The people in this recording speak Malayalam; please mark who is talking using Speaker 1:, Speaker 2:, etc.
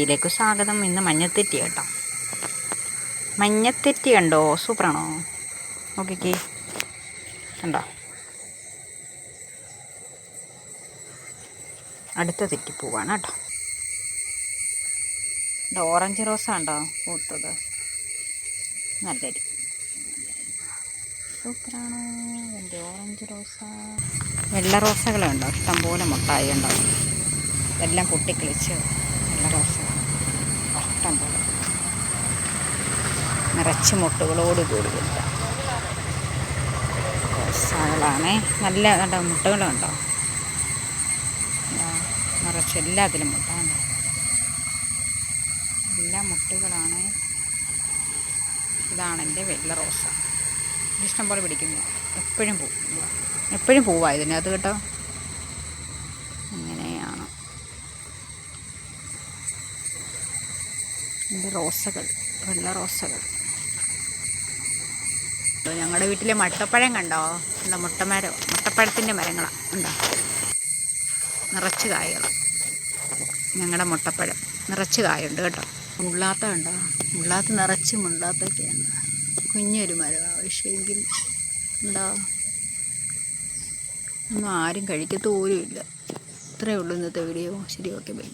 Speaker 1: ഇതിലേക്ക് സ്വാഗതം. ഇന്ന് മഞ്ഞത്തെറ്റി കേട്ടോ. മഞ്ഞത്തെറ്റി കണ്ടോ? സൂപ്പറാണോ? നോക്കിക്കേ, കണ്ടോ? അടുത്ത തെറ്റിപ്പൂവാണ് കേട്ടോ. ഓറഞ്ച് റോസ ഉണ്ടോ പൂത്തത്? നല്ലൊരു സൂപ്പറാണോ എൻ്റെ ഓറഞ്ച് റോസ. വെള്ള റോസകളുണ്ടോ? ഇഷ്ടംപോലെ മുട്ടായി ഉണ്ടോ? എല്ലാം പൊട്ടിക്കിളിച്ച് വെള്ള റോസകൾ ഇഷ്ടംപോലെ നിറച്ച് മുട്ടുകളോട് കൂടിയില്ല റോസകളാണേ. നല്ല കണ്ടോ മുട്ടുകളുണ്ടോ? നിറച്ച് എല്ലാത്തിലും മുട്ടുണ്ട്. എല്ലാ മുട്ടുകളാണ്. ഇതാണ് എൻ്റെ വെള്ള റോസ. ഇഷ്ടം പോലെ പിടിക്കുന്നു. എപ്പോഴും പൂവാ ഇതിനകത്ത് കേട്ടോ. ഇങ്ങനെയാണ് എൻ്റെ റോസകൾ, വെള്ള റോസകൾ. ഞങ്ങളുടെ വീട്ടിലെ മുട്ടപ്പഴം കണ്ടോ? എന്താ മുട്ടപ്പഴത്തിൻ്റെ മരങ്ങളാണ് ഉണ്ടോ? നിറച്ച് കായകൾ. ഞങ്ങളുടെ മുട്ടപ്പഴം നിറച്ച് കായുണ്ട് കേട്ടോ. മുള്ളാത്ത കണ്ടോ? മുള്ളാത്ത നിറച്ച് മുള്ളാത്തൊക്കെയാണ്. കുഞ്ഞൊരു മരമാണ്, പക്ഷേങ്കിൽ ഉണ്ടോ ഒന്നും ആരും കഴിക്കത്ത് പോലും ഇല്ല. ഇത്രയേ ഉള്ളൂ ഇന്നത്തെ വീഡിയോ. ശരി, ഓക്കെ, ബൈ.